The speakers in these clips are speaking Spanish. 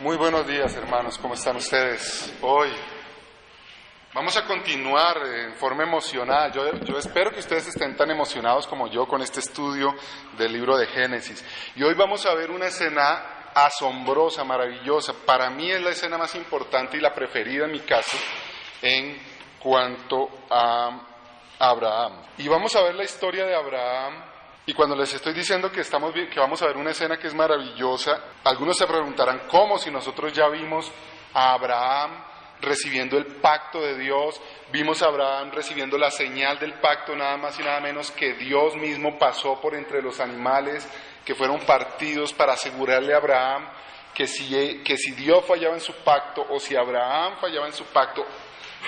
Muy buenos días, hermanos, ¿cómo están ustedes? Hoy vamos a continuar en forma emocional. Yo espero que ustedes estén tan emocionados como yo con este estudio del libro de Génesis. Y hoy vamos a ver una escena asombrosa, maravillosa. Para mí es la escena más importante y la preferida en mi caso en cuanto a Abraham. Y vamos a ver la historia de Abraham. Y cuando les estoy diciendo que vamos a ver una escena que es maravillosa, algunos se preguntarán cómo, si nosotros ya vimos a Abraham recibiendo el pacto de Dios, vimos a Abraham recibiendo la señal del pacto, nada más y nada menos que Dios mismo pasó por entre los animales que fueron partidos para asegurarle a Abraham que si Dios fallaba en su pacto o si Abraham fallaba en su pacto,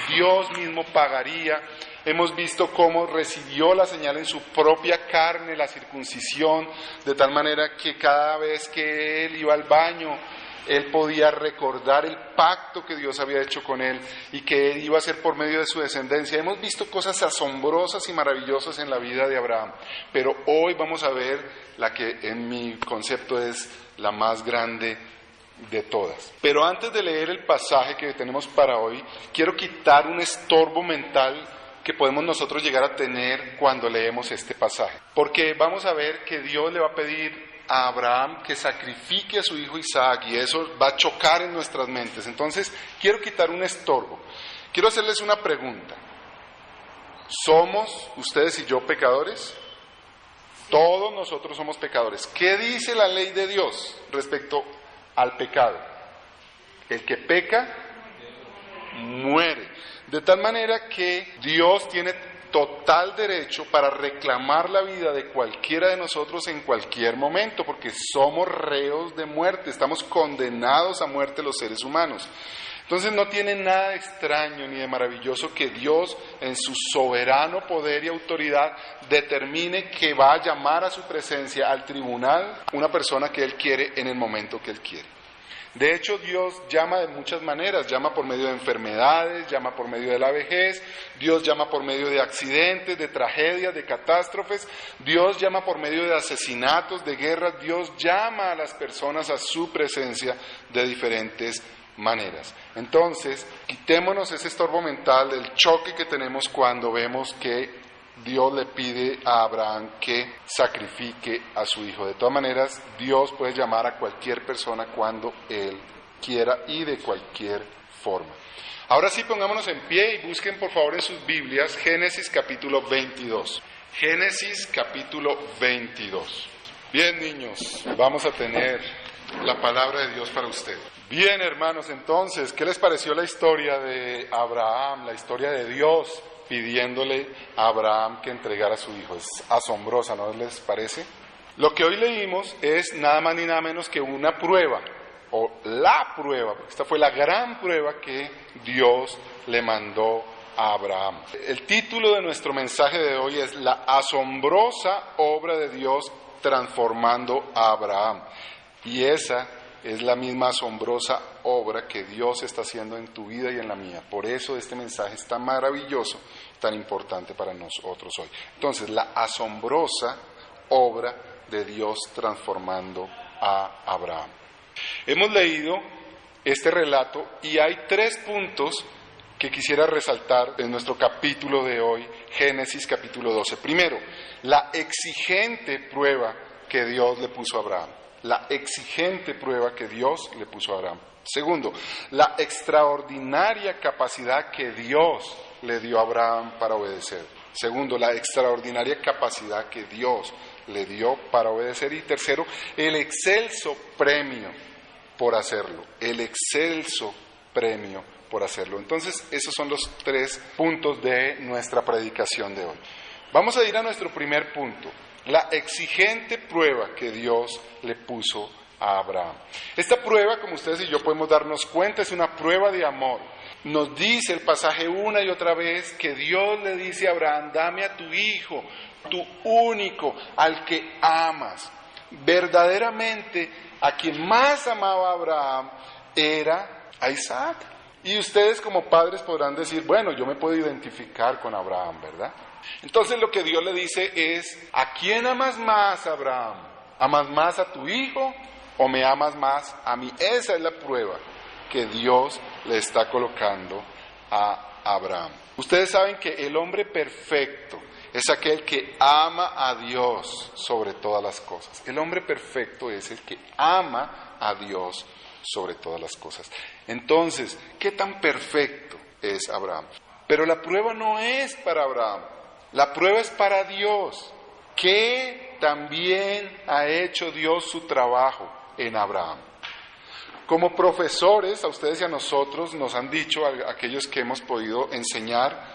Dios mismo pagaría. Hemos visto cómo recibió la señal en su propia carne, la circuncisión, de tal manera que cada vez que él iba al baño, él podía recordar el pacto que Dios había hecho con él y que él iba a hacer por medio de su descendencia. Hemos visto cosas asombrosas y maravillosas en la vida de Abraham, pero hoy vamos a ver la que en mi concepto es la más grande de todas. Pero antes de leer el pasaje que tenemos para hoy, quiero quitar un estorbo mental que podemos nosotros llegar a tener cuando leemos este pasaje. Porque vamos a ver que Dios le va a pedir a Abraham que sacrifique a su hijo Isaac y eso va a chocar en nuestras mentes. Entonces, quiero quitar un estorbo. Quiero hacerles una pregunta. ¿Somos ustedes y yo pecadores? Todos nosotros somos pecadores. ¿Qué dice la ley de Dios respecto al pecado? El que peca, muere. De tal manera que Dios tiene total derecho para reclamar la vida de cualquiera de nosotros en cualquier momento, porque somos reos de muerte, estamos condenados a muerte los seres humanos. Entonces no tiene nada de extraño ni de maravilloso que Dios en su soberano poder y autoridad determine que va a llamar a su presencia al tribunal una persona que Él quiere en el momento que Él quiere. De hecho, Dios llama de muchas maneras, llama por medio de enfermedades, llama por medio de la vejez, Dios llama por medio de accidentes, de tragedias, de catástrofes, Dios llama por medio de asesinatos, de guerras, Dios llama a las personas a su presencia de diferentes maneras. Entonces, quitémonos ese estorbo mental, el choque que tenemos cuando vemos que Dios le pide a Abraham que sacrifique a su hijo. De todas maneras, Dios puede llamar a cualquier persona cuando Él quiera y de cualquier forma. Ahora sí, pongámonos en pie y busquen por favor en sus Biblias Génesis capítulo 22. Génesis capítulo 22. Bien, niños, vamos a tener la palabra de Dios para ustedes. Bien, hermanos, entonces, ¿qué les pareció la historia de Abraham, la historia de Dios pidiéndole a Abraham que entregara a su hijo? Es asombrosa, ¿no les parece? Lo que hoy leímos es nada más ni nada menos que una prueba, o la prueba, porque esta fue la gran prueba que Dios le mandó a Abraham. El título de nuestro mensaje de hoy es La asombrosa obra de Dios transformando a Abraham. Y esa es la misma asombrosa obra que Dios está haciendo en tu vida y en la mía. Por eso este mensaje es tan maravilloso, tan importante para nosotros hoy. Entonces, la asombrosa obra de Dios transformando a Abraham. Hemos leído este relato y hay 3 puntos que quisiera resaltar en nuestro capítulo de hoy, Génesis capítulo 12. Primero, la exigente prueba que Dios le puso a Abraham. La exigente prueba que Dios le puso a Abraham. Segundo, la extraordinaria capacidad que Dios le dio a Abraham para obedecer. Segundo, la extraordinaria capacidad que Dios le dio para obedecer. Y tercero, el excelso premio por hacerlo. El excelso premio por hacerlo. Entonces, esos son los 3 puntos de nuestra predicación de hoy. Vamos a ir a nuestro primer punto. La exigente prueba que Dios le puso a Abraham. Esta prueba, como ustedes y yo podemos darnos cuenta, es una prueba de amor. Nos dice el pasaje una y otra vez que Dios le dice a Abraham: dame a tu hijo, tu único, al que amas. Verdaderamente, a quien más amaba a Abraham era a Isaac. Y ustedes como padres podrán decir: bueno, yo me puedo identificar con Abraham, ¿verdad? Entonces lo que Dios le dice es: ¿a quién amas más, Abraham? ¿Amas más a tu hijo o me amas más a mí? Esa es la prueba que Dios le está colocando a Abraham. Ustedes saben que el hombre perfecto es aquel que ama a Dios sobre todas las cosas. El hombre perfecto es el que ama a Dios sobre todas las cosas. Entonces, ¿qué tan perfecto es Abraham? Pero la prueba no es para Abraham, la prueba es para Dios, que también ha hecho Dios su trabajo en Abraham. Como profesores, a ustedes y a nosotros nos han dicho, a aquellos que hemos podido enseñar,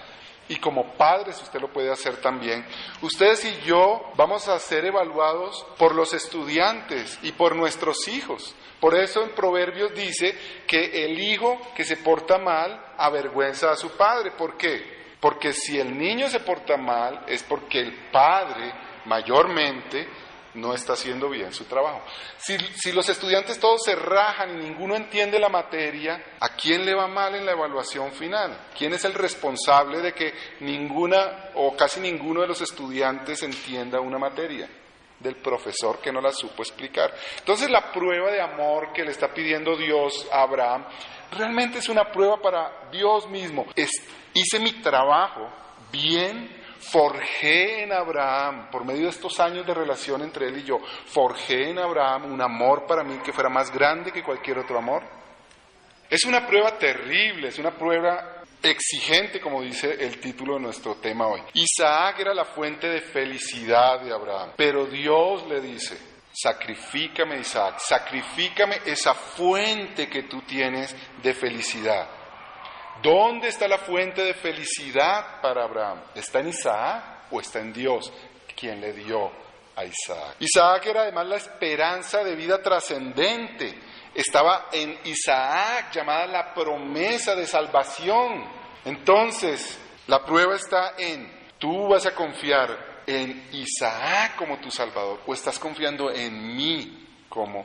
y como padres usted lo puede hacer también, ustedes y yo vamos a ser evaluados por los estudiantes y por nuestros hijos. Por eso en Proverbios dice que el hijo que se porta mal avergüenza a su padre. ¿Por qué? Porque si el niño se porta mal es porque el padre mayormente no está haciendo bien su trabajo. Si los estudiantes todos se rajan y ninguno entiende la materia, ¿a quién le va mal en la evaluación final? ¿Quién es el responsable de que ninguna o casi ninguno de los estudiantes entienda una materia? Del profesor que no la supo explicar. Entonces la prueba de amor que le está pidiendo Dios a Abraham realmente es una prueba para Dios mismo. Hice mi trabajo bien, forjé en Abraham, por medio de estos años de relación entre él y yo, forjé en Abraham un amor para mí que fuera más grande que cualquier otro amor. Es una prueba terrible, es una prueba exigente, como dice el título de nuestro tema hoy. Isaac era la fuente de felicidad de Abraham, pero Dios le dice: sacrifícame, Isaac, sacrifícame esa fuente que tú tienes de felicidad. ¿Dónde está la fuente de felicidad para Abraham? ¿Está en Isaac o está en Dios, quien le dio a Isaac? Isaac era además la esperanza de vida trascendente. Estaba en Isaac, llamada la promesa de salvación. Entonces, la prueba está en: ¿tú vas a confiar en Isaac como tu Salvador o estás confiando en mí como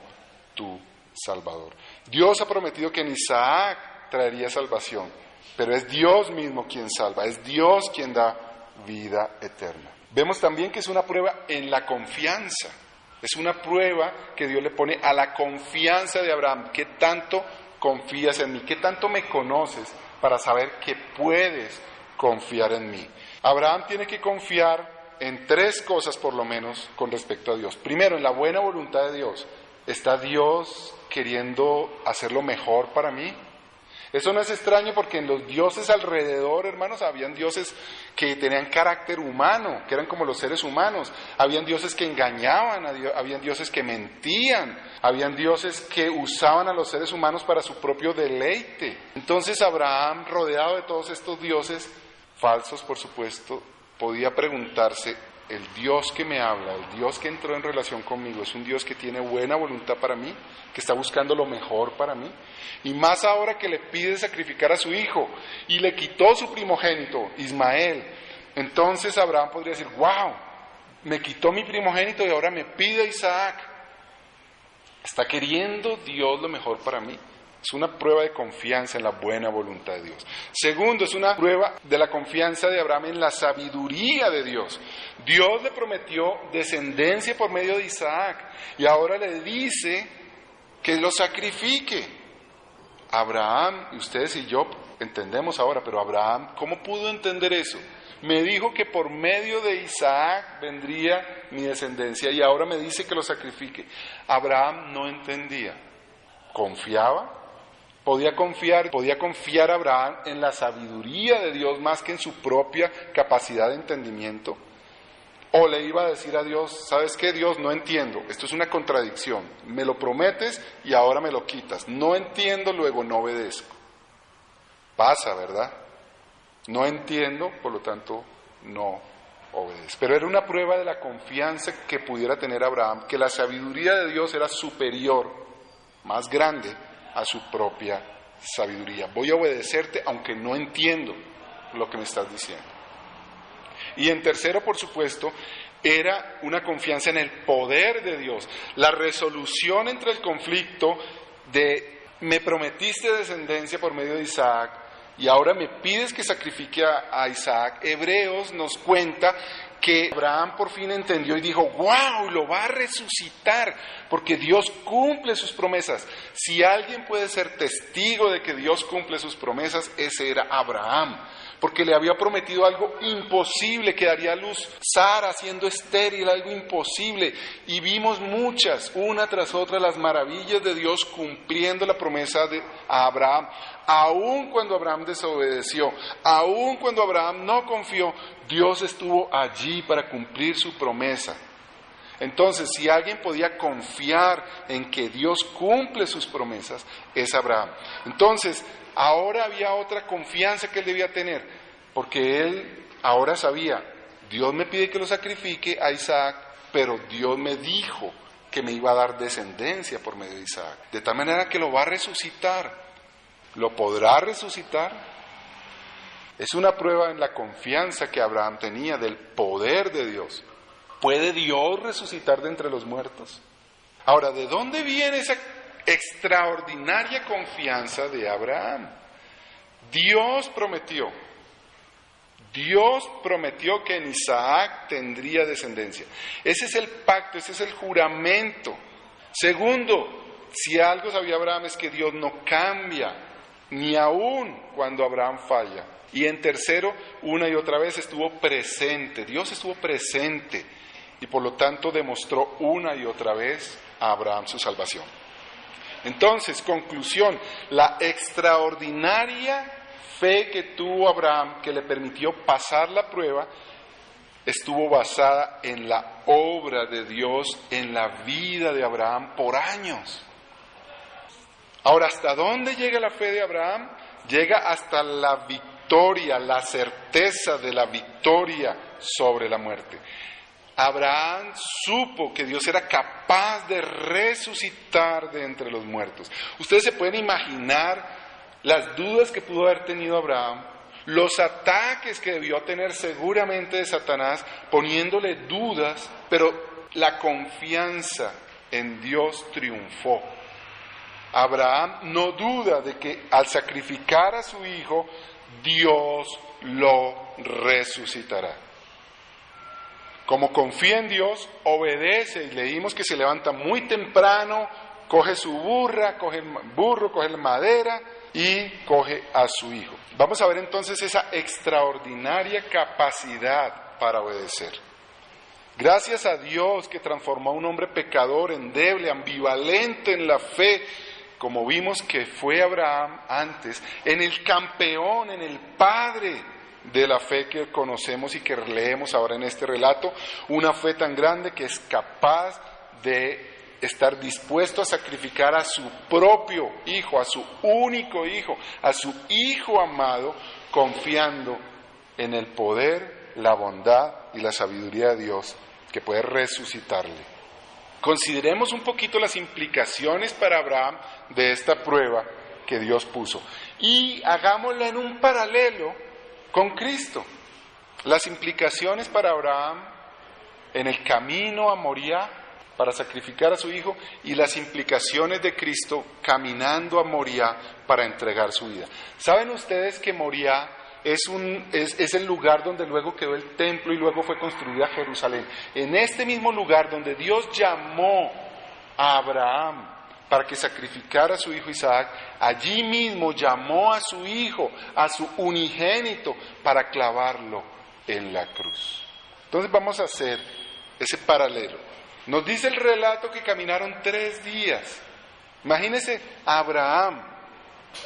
tu Salvador? Dios ha prometido que en Isaac traería salvación, pero es Dios mismo quien salva, es Dios quien da vida eterna. Vemos también que es una prueba en la confianza. Es una prueba que Dios le pone a la confianza de Abraham. ¿Qué tanto confías en mí? ¿Qué tanto me conoces para saber que puedes confiar en mí? Abraham tiene que confiar en tres cosas por lo menos con respecto a Dios. Primero, en la buena voluntad de Dios. ¿Está Dios queriendo hacer lo mejor para mí? Eso no es extraño porque en los dioses alrededor, hermanos, habían dioses que tenían carácter humano, que eran como los seres humanos. Habían dioses que engañaban, habían dioses que mentían, habían dioses que usaban a los seres humanos para su propio deleite. Entonces Abraham, rodeado de todos estos dioses, falsos por supuesto, podía preguntarse: el Dios que me habla, el Dios que entró en relación conmigo, ¿es un Dios que tiene buena voluntad para mí? ¿Que está buscando lo mejor para mí? Y más ahora que le pide sacrificar a su hijo y le quitó su primogénito, Ismael. Entonces Abraham podría decir: wow, me quitó mi primogénito y ahora me pide Isaac. ¿Está queriendo Dios lo mejor para mí? Es una prueba de confianza en la buena voluntad de Dios. Segundo, es una prueba de la confianza de Abraham en la sabiduría de Dios. Dios le prometió descendencia por medio de Isaac y ahora le dice que lo sacrifique. Abraham, y ustedes y yo entendemos ahora, pero Abraham, ¿cómo pudo entender eso? Me dijo que por medio de Isaac vendría mi descendencia y ahora me dice que lo sacrifique. Abraham no entendía. ¿Confiaba? Podía confiar Abraham en la sabiduría de Dios más que en su propia capacidad de entendimiento. O le iba a decir a Dios: ¿sabes qué, Dios? No entiendo, esto es una contradicción, me lo prometes y ahora me lo quitas, no entiendo, luego no obedezco. Pasa, ¿verdad? No entiendo, por lo tanto no obedezco. Pero era una prueba de la confianza que pudiera tener Abraham, que la sabiduría de Dios era superior, más grande a su propia sabiduría. Voy a obedecerte aunque no entiendo lo que me estás diciendo. Y en tercero, por supuesto, era una confianza en el poder de Dios. La resolución entre el conflicto de: me prometiste descendencia por medio de Isaac y ahora me pides que sacrifique a Isaac. Hebreos nos cuenta que Abraham por fin entendió y dijo, ¡wow! Lo va a resucitar, porque Dios cumple sus promesas. Si alguien puede ser testigo de que Dios cumple sus promesas, ese era Abraham, porque le había prometido algo imposible, que daría a luz Sara siendo estéril, algo imposible, y vimos muchas, una tras otra, las maravillas de Dios cumpliendo la promesa a Abraham, aun cuando Abraham desobedeció, aun cuando Abraham no confió, Dios estuvo allí para cumplir su promesa. Entonces, si alguien podía confiar en que Dios cumple sus promesas, es Abraham. Entonces, ahora había otra confianza que él debía tener, porque él ahora sabía, Dios me pide que lo sacrifique a Isaac, pero Dios me dijo que me iba a dar descendencia por medio de Isaac, de tal manera que lo va a resucitar. ¿Lo podrá resucitar? Es una prueba en la confianza que Abraham tenía del poder de Dios. ¿Puede Dios resucitar de entre los muertos? Ahora, ¿de dónde viene esa extraordinaria confianza de Abraham? Dios prometió que en Isaac tendría descendencia. Ese es el pacto, ese es el juramento. Segundo, si algo sabía Abraham es que Dios no cambia, ni aún cuando Abraham falla. Y en tercero, una y otra vez estuvo presente, Dios estuvo presente, y por lo tanto demostró una y otra vez a Abraham su salvación. Entonces, conclusión, la extraordinaria fe que tuvo Abraham, que le permitió pasar la prueba, estuvo basada en la obra de Dios en la vida de Abraham por años. Ahora, ¿hasta dónde llega la fe de Abraham? Llega hasta la victoria, la certeza de la victoria sobre la muerte. Abraham supo que Dios era capaz de resucitar de entre los muertos. Ustedes se pueden imaginar las dudas que pudo haber tenido Abraham, los ataques que debió tener seguramente de Satanás, poniéndole dudas, pero la confianza en Dios triunfó. Abraham no duda de que al sacrificar a su hijo, Dios lo resucitará. Como confía en Dios, obedece, y leímos que se levanta muy temprano, coge su burra, coge el burro, coge la madera y coge a su hijo. Vamos a ver entonces esa extraordinaria capacidad para obedecer. Gracias a Dios que transformó a un hombre pecador, endeble, ambivalente en la fe, como vimos que fue Abraham antes, en el campeón, en el padre de la fe que conocemos y que leemos ahora en este relato, una fe tan grande que es capaz de estar dispuesto a sacrificar a su propio hijo, a su único hijo, a su hijo amado, confiando en el poder, la bondad y la sabiduría de Dios que puede resucitarle. Consideremos un poquito las implicaciones para Abraham de esta prueba que Dios puso y hagámosla en un paralelo con Cristo. Las implicaciones para Abraham en el camino a Moriah para sacrificar a su hijo y las implicaciones de Cristo caminando a Moriah para entregar su vida. ¿Saben ustedes que Moriah es el lugar donde luego quedó el templo y luego fue construida Jerusalén? En este mismo lugar donde Dios llamó a Abraham para que sacrificara a su hijo Isaac, allí mismo llamó a su hijo, a su unigénito, para clavarlo en la cruz. Entonces vamos a hacer ese paralelo. Nos dice el relato que caminaron 3 días. Imagínense a Abraham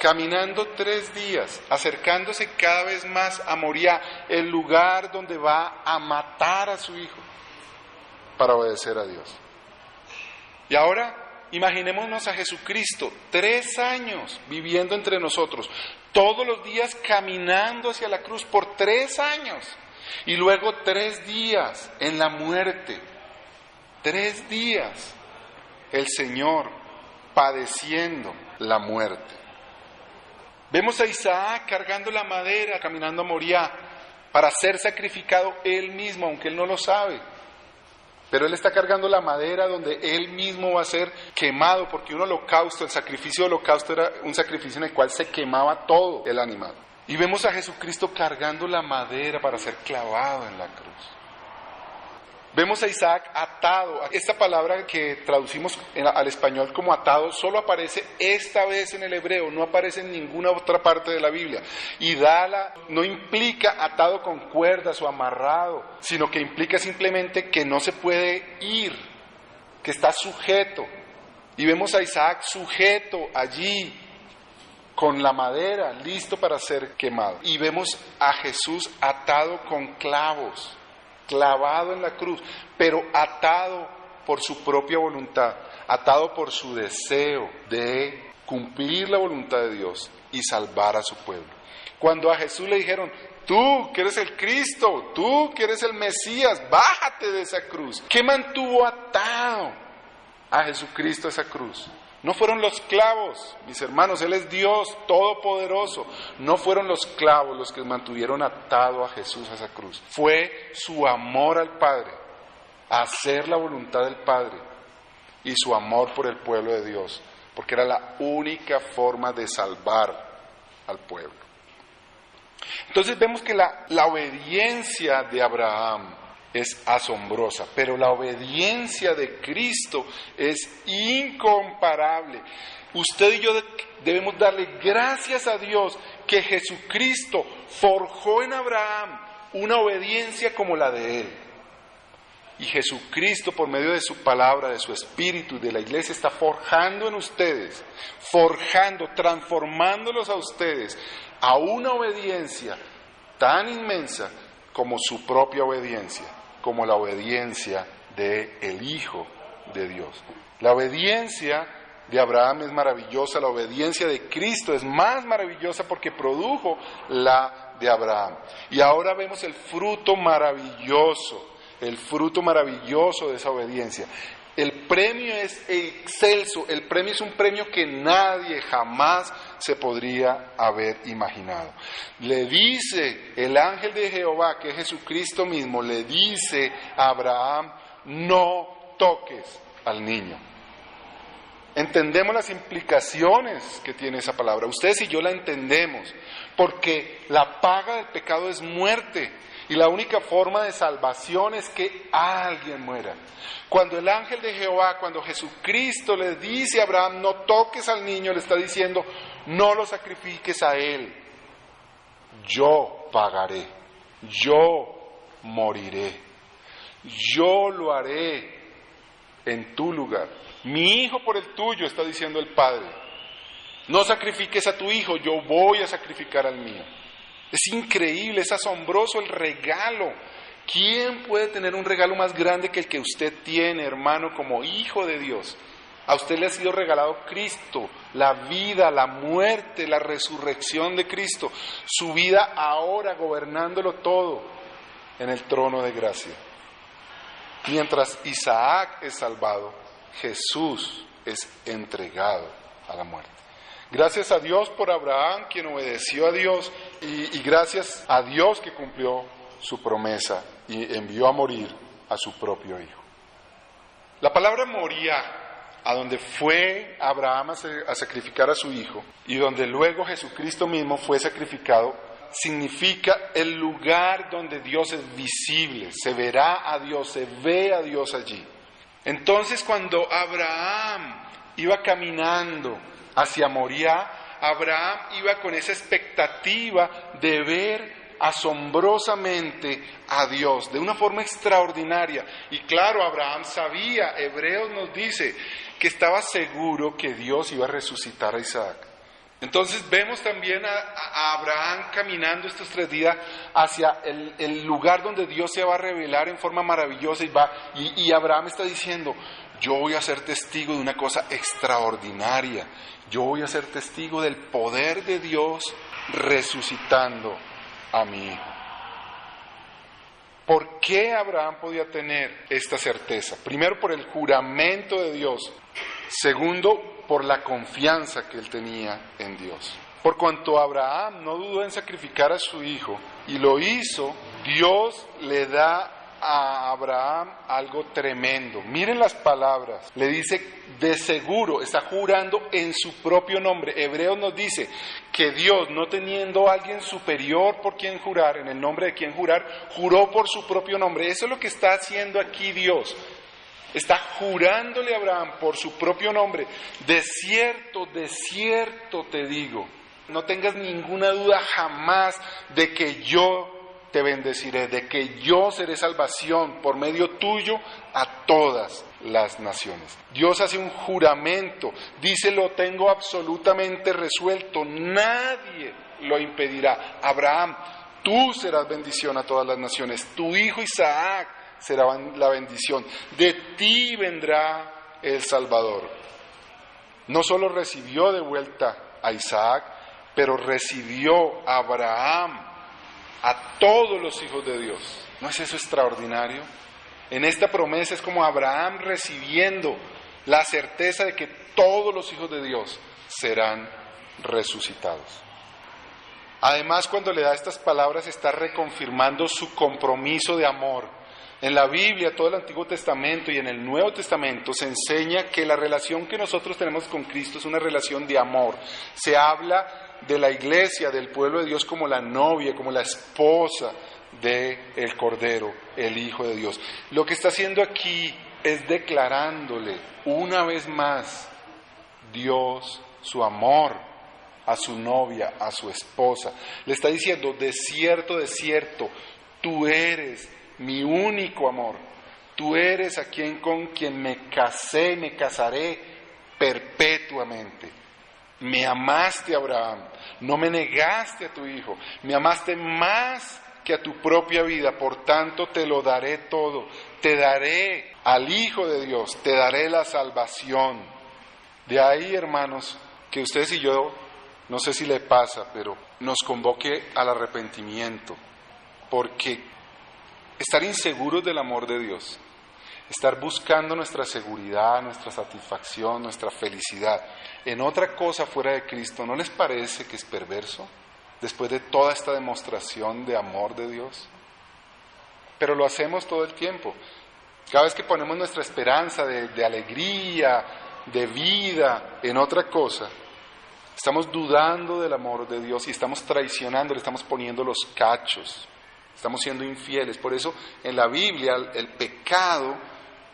caminando 3 días, acercándose cada vez más a Moriah, el lugar donde va a matar a su hijo, para obedecer a Dios. Y ahora imaginémonos a Jesucristo, 3 años viviendo entre nosotros, todos los días caminando hacia la cruz por 3 años, y luego 3 días en la muerte, 3 días el Señor padeciendo la muerte. Vemos a Isaac cargando la madera, caminando a Moriah, para ser sacrificado él mismo, aunque él no lo sabe. Pero él está cargando la madera donde él mismo va a ser quemado, porque un holocausto, el sacrificio de holocausto era un sacrificio en el cual se quemaba todo el animal. Y vemos a Jesucristo cargando la madera para ser clavado en la cruz. Vemos a Isaac atado. Esta palabra que traducimos al español como atado solo aparece esta vez en el hebreo, no aparece en ninguna otra parte de la Biblia. Y no implica atado con cuerdas o amarrado, sino que implica simplemente que no se puede ir, que está sujeto. Y vemos a Isaac sujeto allí, con la madera, listo para ser quemado. Y vemos a Jesús atado con clavos, clavado en la cruz, pero atado por su propia voluntad, atado por su deseo de cumplir la voluntad de Dios y salvar a su pueblo. Cuando a Jesús le dijeron, tú que eres el Cristo, tú que eres el Mesías, bájate de esa cruz. ¿Qué mantuvo atado a Jesucristo a esa cruz? No fueron los clavos, mis hermanos, Él es Dios todopoderoso. No fueron los clavos los que mantuvieron atado a Jesús a esa cruz. Fue su amor al Padre, hacer la voluntad del Padre y su amor por el pueblo de Dios, porque era la única forma de salvar al pueblo. Entonces vemos que la obediencia de Abraham es asombrosa, pero la obediencia de Cristo es incomparable. Usted y yo debemos darle gracias a Dios que Jesucristo forjó en Abraham una obediencia como la de él. Y Jesucristo, por medio de su palabra, de su espíritu y de la iglesia, está forjando en ustedes, transformándolos a ustedes a una obediencia tan inmensa como su propia obediencia, como la obediencia del Hijo de Dios. La obediencia de Abraham es maravillosa, la obediencia de Cristo es más maravillosa porque produjo la de Abraham. Y ahora vemos el fruto maravilloso de esa obediencia. El premio es excelso, el premio es un premio que nadie jamás se podría haber imaginado. Le dice el ángel de Jehová, que es Jesucristo mismo, le dice a Abraham, no toques al niño. Entendemos las implicaciones que tiene esa palabra. Ustedes y yo la entendemos, porque la paga del pecado es muerte. Y la única forma de salvación es que alguien muera. Cuando el ángel de Jehová, cuando Jesucristo le dice a Abraham, no toques al niño, le está diciendo, no lo sacrifiques a él. Yo pagaré, yo moriré, yo lo haré en tu lugar. Mi hijo por el tuyo, está diciendo el Padre. No sacrifiques a tu hijo, yo voy a sacrificar al mío. Es increíble, es asombroso el regalo. ¿Quién puede tener un regalo más grande que el que usted tiene, hermano, como hijo de Dios? A usted le ha sido regalado Cristo, la vida, la muerte, la resurrección de Cristo, su vida ahora gobernándolo todo en el trono de gracia. Mientras Isaac es salvado, Jesús es entregado a la muerte. Gracias a Dios por Abraham, quien obedeció a Dios, y gracias a Dios que cumplió su promesa y envió a morir a su propio hijo. La palabra Moría, a donde fue Abraham a sacrificar a su hijo, y donde luego Jesucristo mismo fue sacrificado, significa el lugar donde Dios es visible, se verá a Dios, se ve a Dios allí. Entonces, cuando Abraham iba caminando hacia Moría, Abraham iba con esa expectativa de ver asombrosamente a Dios, de una forma extraordinaria. Y claro, Abraham sabía, Hebreos nos dice, que estaba seguro que Dios iba a resucitar a Isaac. Entonces vemos también a Abraham caminando estos 3 días hacia el lugar donde Dios se va a revelar en forma maravillosa, y Abraham está diciendo, yo voy a ser testigo de una cosa extraordinaria, yo voy a ser testigo del poder de Dios resucitando a mi hijo. ¿Por qué Abraham podía tener esta certeza? Primero, por el juramento de Dios. Segundo, por la confianza que él tenía en Dios. Por cuanto Abraham no dudó en sacrificar a su hijo y lo hizo, Dios le da a Abraham algo tremendo. Miren las palabras. Le dice, de seguro, está jurando en su propio nombre. Hebreos nos dice que Dios, no teniendo a alguien superior por quien jurar, en el nombre de quien jurar, juró por su propio nombre. Eso es lo que está haciendo aquí Dios. Está jurándole a Abraham por su propio nombre. De cierto te digo, no tengas ninguna duda jamás de que yo te bendeciré, de que yo seré salvación por medio tuyo a todas las naciones. Dios hace un juramento, dice, lo tengo absolutamente resuelto, nadie lo impedirá. Abraham, tú serás bendición a todas las naciones, tu hijo Isaac será la bendición, de ti vendrá el Salvador. No solo recibió de vuelta a Isaac, pero recibió a Abraham, a todos los hijos de Dios. ¿No es eso extraordinario? En esta promesa es como Abraham recibiendo la certeza de que todos los hijos de Dios serán resucitados. Además, cuando le da estas palabras, está reconfirmando su compromiso de amor. En la Biblia, todo el Antiguo Testamento y en el Nuevo Testamento se enseña que la relación que nosotros tenemos con Cristo es una relación de amor. Se habla de la iglesia, del pueblo de Dios como la novia, como la esposa del Cordero, el Hijo de Dios. Lo que está haciendo aquí es declarándole una vez más Dios su amor a su novia, a su esposa. Le está diciendo, de cierto, tú eres mi único amor. Tú eres con quien me casé, me casaré perpetuamente. Me amaste, Abraham, no me negaste a tu hijo, me amaste más que a tu propia vida, por tanto te lo daré todo, te daré al Hijo de Dios, te daré la salvación. De ahí, hermanos, que ustedes y yo, no sé si le pasa, pero nos convoque al arrepentimiento, porque estar inseguros del amor de Dios, estar buscando nuestra seguridad, nuestra satisfacción, nuestra felicidad en otra cosa fuera de Cristo, ¿no les parece que es perverso? Después de toda esta demostración de amor de Dios. Pero lo hacemos todo el tiempo. Cada vez que ponemos nuestra esperanza de alegría, de vida en otra cosa, estamos dudando del amor de Dios y estamos traicionando, le estamos poniendo los cachos. Estamos siendo infieles. Por eso en la Biblia el pecado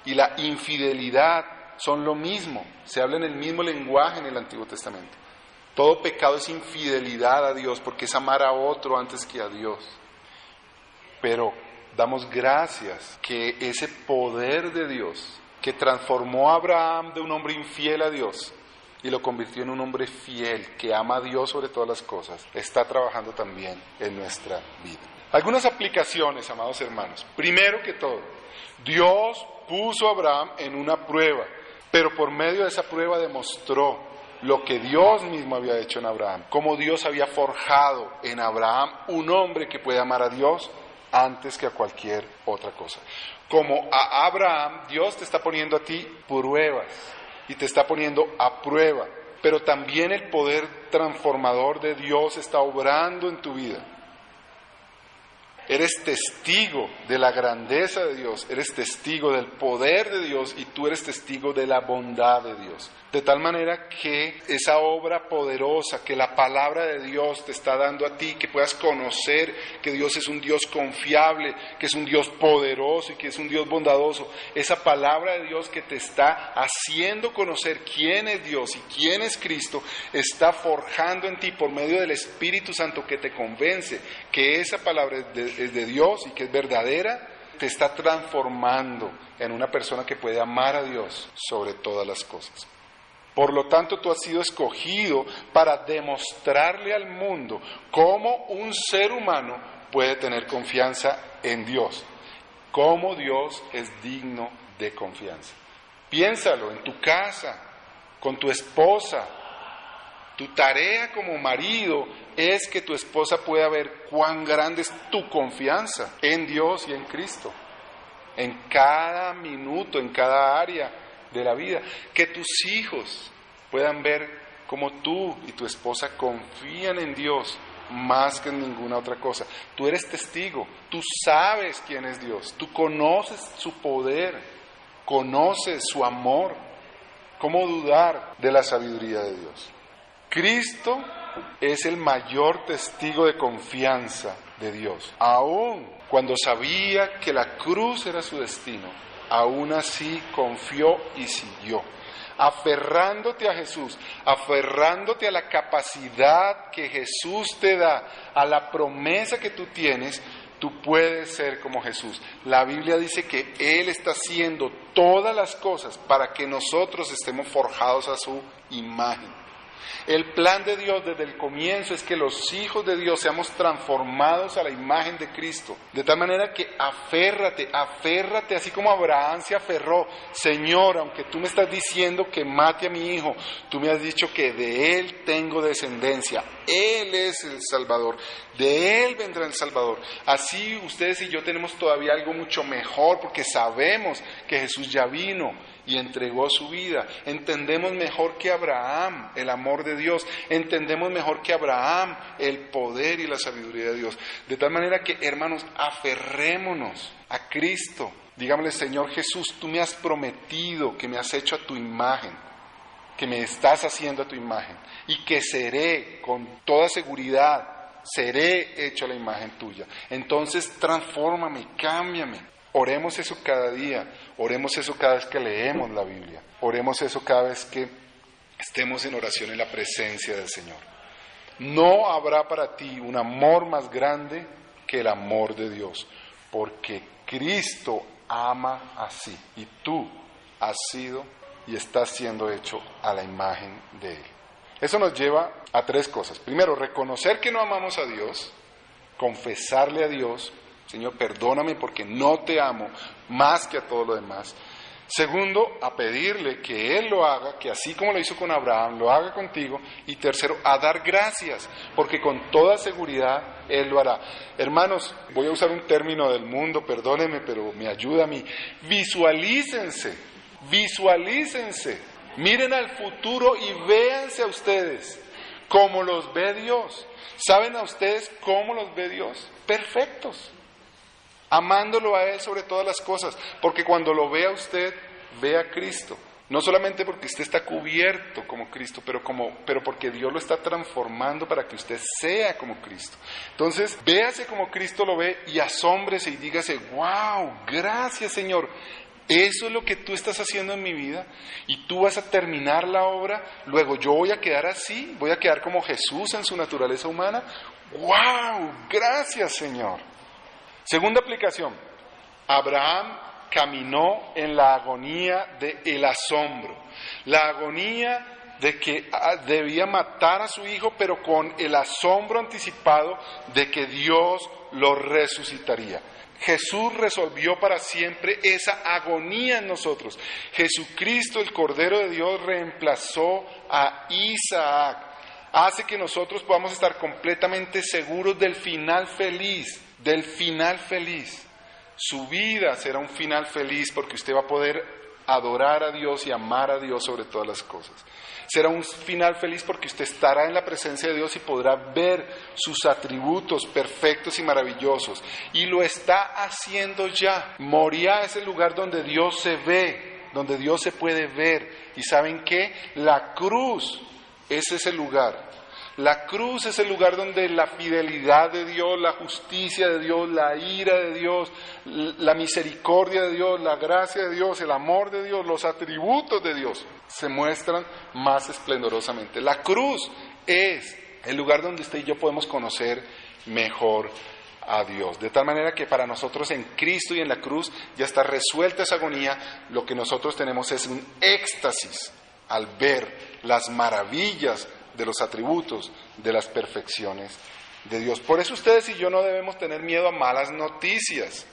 y la infidelidad son lo mismo. Se habla en el mismo lenguaje en el Antiguo Testamento. Todo pecado es infidelidad a Dios porque es amar a otro antes que a Dios. Pero damos gracias que ese poder de Dios que transformó a Abraham de un hombre infiel a Dios y lo convirtió en un hombre fiel que ama a Dios sobre todas las cosas, está trabajando también en nuestra vida. Algunas aplicaciones, amados hermanos. Primero que todo, Dios puso a Abraham en una prueba, pero por medio de esa prueba demostró lo que Dios mismo había hecho en Abraham, cómo Dios había forjado en Abraham un hombre que puede amar a Dios antes que a cualquier otra cosa. Como a Abraham, Dios te está poniendo a ti pruebas y te está poniendo a prueba, pero también el poder transformador de Dios está obrando en tu vida. Eres testigo de la grandeza de Dios, eres testigo del poder de Dios y tú eres testigo de la bondad de Dios. De tal manera que esa obra poderosa que la palabra de Dios te está dando a ti, que puedas conocer que Dios es un Dios confiable, que es un Dios poderoso y que es un Dios bondadoso, esa palabra de Dios que te está haciendo conocer quién es Dios y quién es Cristo, está forjando en ti por medio del Espíritu Santo que te convence que esa palabra es de Dios y que es verdadera, te está transformando en una persona que puede amar a Dios sobre todas las cosas. Por lo tanto, tú has sido escogido para demostrarle al mundo cómo un ser humano puede tener confianza en Dios, cómo Dios es digno de confianza. Piénsalo en tu casa, con tu esposa. Tu tarea como marido es que tu esposa pueda ver cuán grande es tu confianza en Dios y en Cristo, en cada minuto, en cada área de la vida. Que tus hijos puedan ver cómo tú y tu esposa confían en Dios más que en ninguna otra cosa. Tú eres testigo, tú sabes quién es Dios, tú conoces su poder, conoces su amor. ¿Cómo dudar de la sabiduría de Dios? Cristo es el mayor testigo de confianza de Dios. Aún cuando sabía que la cruz era su destino, aún así confió y siguió. Aferrándote a Jesús, aferrándote a la capacidad que Jesús te da, a la promesa que tú tienes, tú puedes ser como Jesús. La Biblia dice que Él está haciendo todas las cosas para que nosotros estemos forjados a su imagen. El plan de Dios desde el comienzo es que los hijos de Dios seamos transformados a la imagen de Cristo. De tal manera que aférrate, así como Abraham se aferró. Señor, aunque tú me estás diciendo que mate a mi hijo, tú me has dicho que de él tengo descendencia. Él es el Salvador, de él vendrá el Salvador. Así ustedes y yo tenemos todavía algo mucho mejor, porque sabemos que Jesús ya vino y entregó su vida. Entendemos mejor que Abraham el amor de Dios, entendemos mejor que Abraham el poder y la sabiduría de Dios. De tal manera que, hermanos, aferrémonos a Cristo. Digámosle: Señor Jesús, tú me has prometido que me has hecho a tu imagen, que me estás haciendo a tu imagen, y que seré, con toda seguridad, seré hecho a la imagen tuya. Entonces transfórmame, cámbiame. Oremos eso cada día, oremos eso cada vez que leemos la Biblia, oremos eso cada vez que estemos en oración en la presencia del Señor. No habrá para ti un amor más grande que el amor de Dios, porque Cristo ama así, y tú has sido y estás siendo hecho a la imagen de Él. Eso nos lleva a tres cosas. Primero, reconocer que no amamos a Dios, confesarle a Dios: Señor, perdóname porque no te amo más que a todo lo demás. Segundo, a pedirle que Él lo haga, que así como lo hizo con Abraham, lo haga contigo. Y tercero, a dar gracias, porque con toda seguridad Él lo hará. Hermanos, voy a usar un término del mundo, perdónenme, pero me ayuda a mí. Visualícense, miren al futuro y véanse a ustedes como los ve Dios. ¿Saben a ustedes cómo los ve Dios? Perfectos, amándolo a Él sobre todas las cosas, porque cuando lo vea usted, ve a Cristo. No solamente porque usted está cubierto como Cristo, pero porque Dios lo está transformando para que usted sea como Cristo. Entonces, véase como Cristo lo ve y asómbrese y dígase: wow, gracias Señor, eso es lo que tú estás haciendo en mi vida, y tú vas a terminar la obra. Luego yo voy a quedar así, voy a quedar como Jesús en su naturaleza humana. wow, gracias Señor. Segunda aplicación: Abraham caminó en la agonía del asombro, la agonía de que debía matar a su hijo, pero con el asombro anticipado de que Dios lo resucitaría. Jesús resolvió para siempre esa agonía en nosotros. Jesucristo, el Cordero de Dios, reemplazó a Isaac. Hace que nosotros podamos estar completamente seguros del final feliz, Su vida será un final feliz porque usted va a poder adorar a Dios y amar a Dios sobre todas las cosas. Será un final feliz porque usted estará en la presencia de Dios y podrá ver sus atributos perfectos y maravillosos. Y lo está haciendo ya. Moriah es el lugar donde Dios se ve, donde Dios se puede ver. ¿Y saben qué? La cruz es ese lugar. La cruz es el lugar donde la fidelidad de Dios, la justicia de Dios, la ira de Dios, la misericordia de Dios, la gracia de Dios, el amor de Dios, los atributos de Dios se muestran más esplendorosamente. La cruz es el lugar donde usted y yo podemos conocer mejor a Dios. De tal manera que para nosotros en Cristo y en la cruz ya está resuelta esa agonía. Lo que nosotros tenemos es un éxtasis al ver las maravillas de los atributos, de las perfecciones de Dios. Por eso ustedes y yo no debemos tener miedo a malas noticias.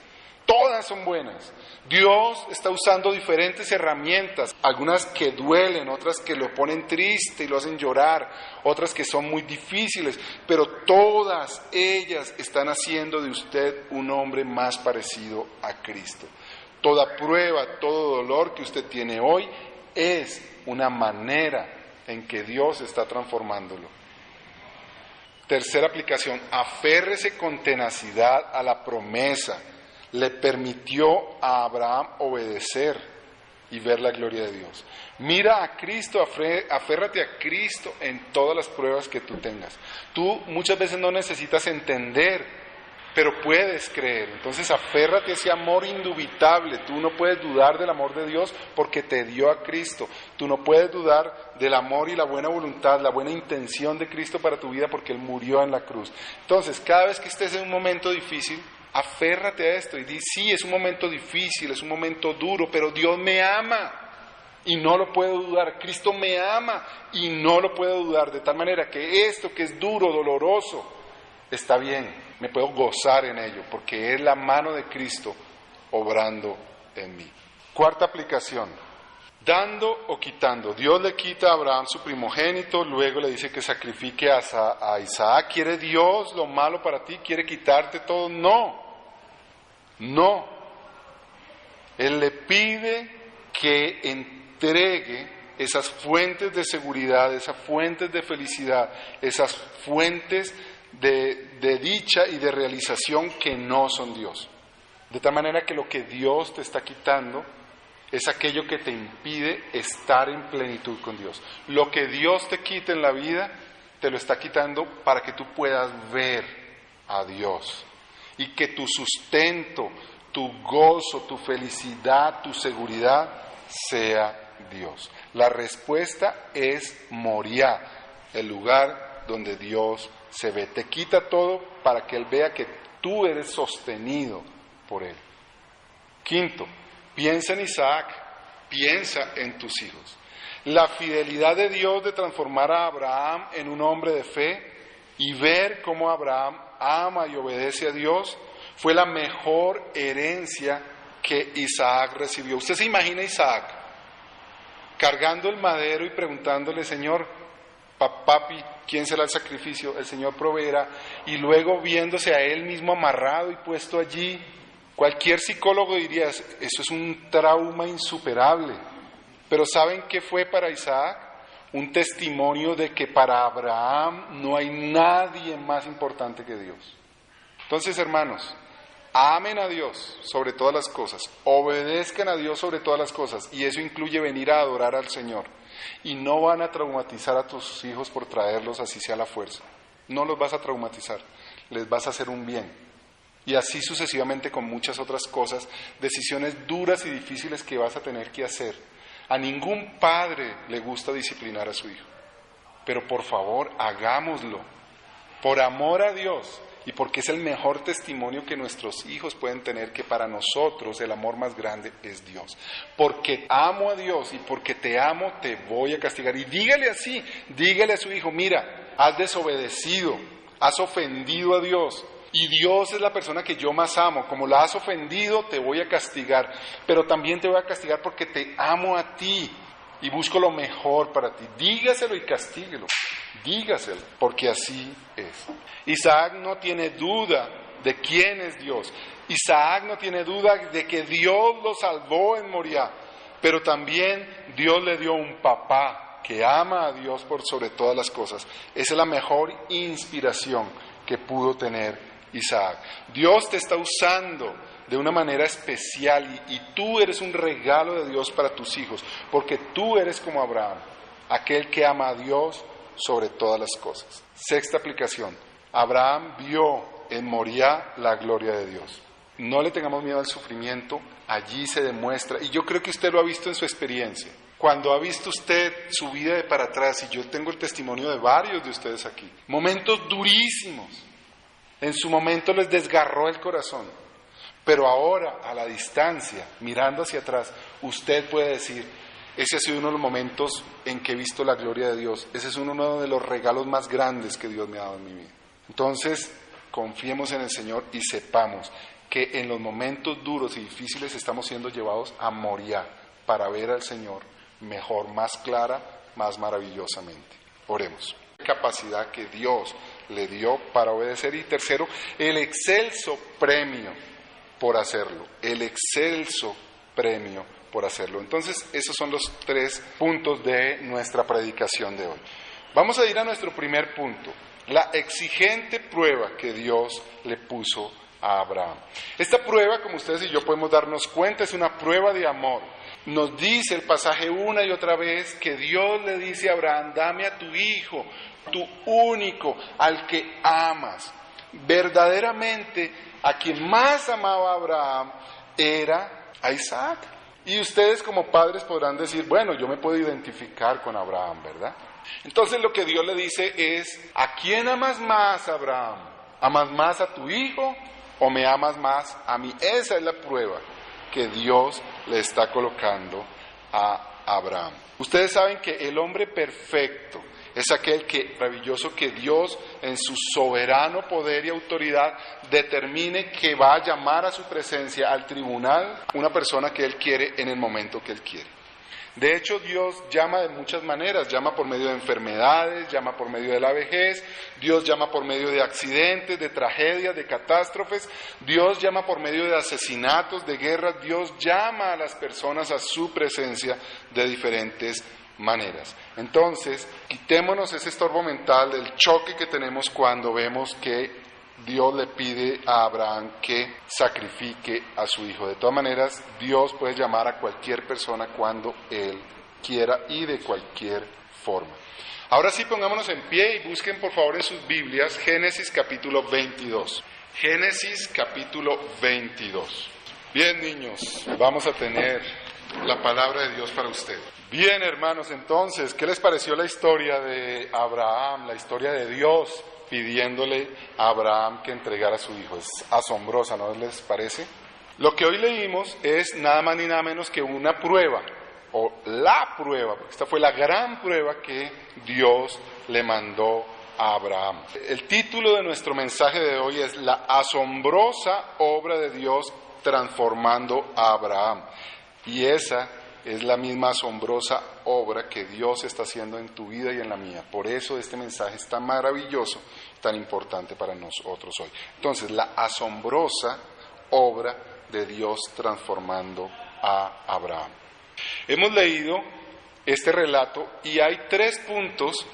Todas son buenas. Dios está usando diferentes herramientas, algunas que duelen, otras que lo ponen triste y lo hacen llorar, otras que son muy difíciles, pero todas ellas están haciendo de usted un hombre más parecido a Cristo. Toda prueba, todo dolor que usted tiene hoy es una manera en que Dios está transformándolo. Tercera aplicación, aférrese con tenacidad a la promesa. Le permitió a Abraham obedecer y ver la gloria de Dios. Mira a Cristo, aférrate a Cristo en todas las pruebas que tú tengas. Tú muchas veces no necesitas entender, pero puedes creer. Entonces aférrate a ese amor indubitable. Tú no puedes dudar del amor de Dios porque te dio a Cristo. Tú no puedes dudar del amor y la buena voluntad, la buena intención de Cristo para tu vida porque Él murió en la cruz. Entonces, cada vez que estés en un momento difícil, aférrate a esto y di, sí, es un momento difícil, es un momento duro, pero Dios me ama y no lo puedo dudar. Cristo me ama y no lo puedo dudar, de tal manera que esto que es duro, doloroso, está bien, me puedo gozar en ello, porque es la mano de Cristo obrando en mí. Cuarta aplicación, dando o quitando. Dios le quita a Abraham su primogénito, luego le dice que sacrifique a Isaac. ¿Quiere Dios lo malo para ti? ¿Quiere quitarte todo? No. Él le pide que entregue esas fuentes de seguridad, esas fuentes de felicidad, esas fuentes de dicha y de realización que no son Dios. De tal manera que lo que Dios te está quitando es aquello que te impide estar en plenitud con Dios. Lo que Dios te quita en la vida, te lo está quitando para que tú puedas ver a Dios. Y que tu sustento, tu gozo, tu felicidad, tu seguridad sea Dios. La respuesta es Moriah, el lugar donde Dios se ve. Te quita todo para que Él vea que tú eres sostenido por Él. Quinto, piensa en Isaac, piensa en tus hijos. La fidelidad de Dios de transformar a Abraham en un hombre de fe y ver cómo Abraham ama y obedece a Dios fue la mejor herencia que Isaac recibió. Usted se imagina a Isaac cargando el madero y preguntándole, Señor, papi, ¿quién será el sacrificio? El Señor proveerá. Y luego viéndose a él mismo amarrado y puesto allí. Cualquier psicólogo diría, eso es un trauma insuperable. Pero ¿saben qué fue para Isaac? Un testimonio de que para Abraham no hay nadie más importante que Dios. Entonces, hermanos, amen a Dios sobre todas las cosas, obedezcan a Dios sobre todas las cosas, y eso incluye venir a adorar al Señor. Y no van a traumatizar a tus hijos por traerlos así sea a la fuerza. No los vas a traumatizar, les vas a hacer un bien. Y así sucesivamente con muchas otras cosas, decisiones duras y difíciles que vas a tener que hacer. A ningún padre le gusta disciplinar a su hijo, pero por favor hagámoslo, por amor a Dios y porque es el mejor testimonio que nuestros hijos pueden tener, que para nosotros el amor más grande es Dios. Porque amo a Dios y porque te amo te voy a castigar. Y dígale así, dígale a su hijo, mira, has desobedecido, has ofendido a Dios. Y Dios es la persona que yo más amo. Como la has ofendido, te voy a castigar. Pero también te voy a castigar porque te amo a ti y busco lo mejor para ti. Dígaselo y castíguelo. Dígaselo, porque así es. Isaac no tiene duda de quién es Dios. Isaac no tiene duda de que Dios lo salvó en Moriah. Pero también Dios le dio un papá que ama a Dios por sobre todas las cosas. Esa es la mejor inspiración que pudo tener Isaac. Dios te está usando de una manera especial y tú eres un regalo de Dios para tus hijos, porque tú eres como Abraham, aquel que ama a Dios sobre todas las cosas. Sexta aplicación, Abraham vio en Moriah la gloria de Dios. No le tengamos miedo al sufrimiento, allí se demuestra, y yo creo que usted lo ha visto en su experiencia. Cuando ha visto usted su vida de para atrás, y yo tengo el testimonio de varios de ustedes aquí, momentos durísimos, en su momento les desgarró el corazón, pero ahora, a la distancia, mirando hacia atrás, usted puede decir, ese ha sido uno de los momentos en que he visto la gloria de Dios, ese es uno de los regalos más grandes que Dios me ha dado en mi vida. Entonces, confiemos en el Señor y sepamos que en los momentos duros y difíciles estamos siendo llevados a Moriah para ver al Señor mejor, más clara, más maravillosamente. Oremos. Capacidad que Dios le dio para obedecer. Y tercero, el excelso premio por hacerlo. El excelso premio por hacerlo. Entonces, esos son los 3 puntos de nuestra predicación de hoy. Vamos a ir a nuestro primer punto. La exigente prueba que Dios le puso a Abraham. Esta prueba, como ustedes y yo podemos darnos cuenta, es una prueba de amor. Nos dice el pasaje una y otra vez que Dios le dice a Abraham: dame a tu hijo, tu único, al que amas. Verdaderamente, a quien más amaba Abraham era a Isaac. Y ustedes como padres podrán decir: bueno, yo me puedo identificar con Abraham, ¿verdad? Entonces lo que Dios le dice es: ¿a quién amas más, Abraham? ¿Amas más a tu hijo o me amas más a mí? Esa es la prueba que Dios le está colocando a Abraham. Ustedes saben que el hombre perfecto es aquel que, maravilloso, que Dios en su soberano poder y autoridad determine que va a llamar a su presencia al tribunal una persona que Él quiere en el momento que Él quiere. De hecho, Dios llama de muchas maneras: llama por medio de enfermedades, llama por medio de la vejez, Dios llama por medio de accidentes, de tragedias, de catástrofes, Dios llama por medio de asesinatos, de guerras, Dios llama a las personas a su presencia de diferentes maneras. Entonces, quitémonos ese estorbo mental, el choque que tenemos cuando vemos que Dios le pide a Abraham que sacrifique a su hijo. De todas maneras, Dios puede llamar a cualquier persona cuando Él quiera y de cualquier forma. Ahora sí, pongámonos en pie y busquen por favor en sus Biblias Génesis capítulo 22. Génesis capítulo 22. Bien, niños, vamos a tener la palabra de Dios para ustedes. Bien, hermanos, entonces, ¿qué les pareció la historia de Abraham, la historia de Dios pidiéndole a Abraham que entregara a su hijo? Es asombrosa, ¿no les parece? Lo que hoy leímos es nada más ni nada menos que una prueba, o la prueba, porque esta fue la gran prueba que Dios le mandó a Abraham. El título de nuestro mensaje de hoy es La asombrosa obra de Dios transformando a Abraham. Y esa es la misma asombrosa obra que Dios está haciendo en tu vida y en la mía. Por eso este mensaje es tan maravilloso, tan importante para nosotros hoy. Entonces, la asombrosa obra de Dios transformando a Abraham. Hemos leído este relato y hay 3 puntos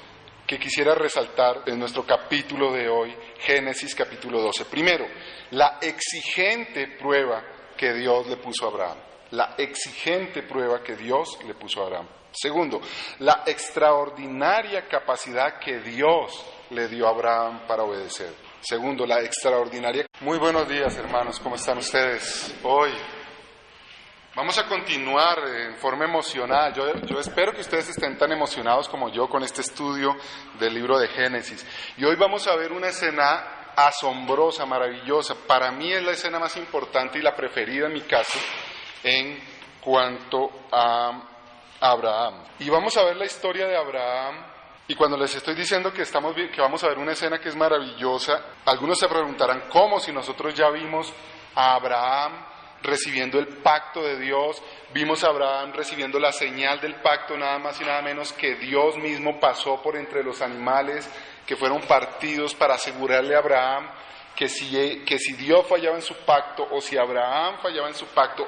que quisiera resaltar en nuestro capítulo de hoy, Génesis capítulo 12. Primero, la exigente prueba que Dios le puso a Abraham. La exigente prueba que Dios le puso a Abraham. Segundo, la extraordinaria capacidad que Dios le dio a Abraham para obedecer. Segundo, la extraordinaria... Muy buenos días, hermanos, ¿cómo están ustedes hoy? Vamos a continuar en forma emocionada. Yo espero que ustedes estén tan emocionados como yo con este estudio del libro de Génesis. Y hoy vamos a ver una escena asombrosa, maravillosa. Para mí es la escena más importante y la preferida en mi caso en cuanto a Abraham. Y vamos a ver la historia de Abraham. Y cuando les estoy diciendo que vamos a ver una escena que es maravillosa, algunos se preguntarán: ¿cómo? Si nosotros ya vimos a Abraham recibiendo el pacto de Dios, vimos a Abraham recibiendo la señal del pacto, nada más y nada menos que Dios mismo pasó por entre los animales que fueron partidos para asegurarle a Abraham que si Dios fallaba en su pacto o si Abraham fallaba en su pacto,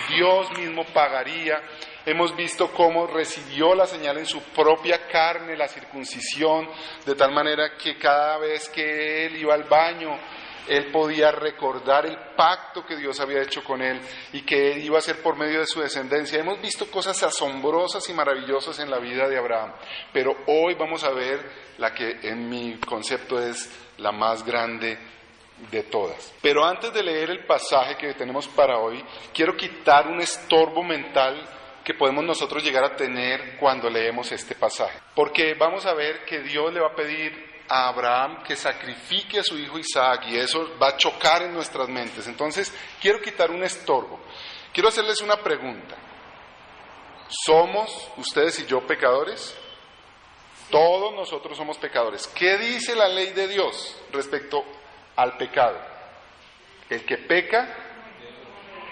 Dios mismo pagaría. Hemos visto cómo recibió la señal en su propia carne, la circuncisión, de tal manera que cada vez que él iba al baño, él podía recordar el pacto que Dios había hecho con él y que él iba a ser por medio de su descendencia. Hemos visto cosas asombrosas y maravillosas en la vida de Abraham, pero hoy vamos a ver la que en mi concepto es la más grande de todas. Pero antes de leer el pasaje que tenemos para hoy, quiero quitar un estorbo mental que podemos nosotros llegar a tener cuando leemos este pasaje. Porque vamos a ver que Dios le va a pedir a Abraham que sacrifique a su hijo Isaac y eso va a chocar en nuestras mentes. Entonces, quiero quitar un estorbo. Quiero hacerles una pregunta. ¿Somos ustedes y yo pecadores? Todos nosotros somos pecadores. ¿Qué dice la ley de Dios respecto al pecado? El que peca,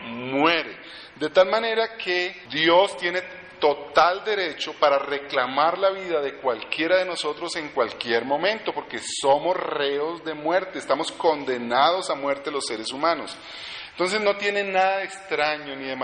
muere. De tal manera que Dios tiene total derecho para reclamar la vida de cualquiera de nosotros en cualquier momento, porque somos reos de muerte, estamos condenados a muerte los seres humanos. Entonces no tiene nada de extraño ni de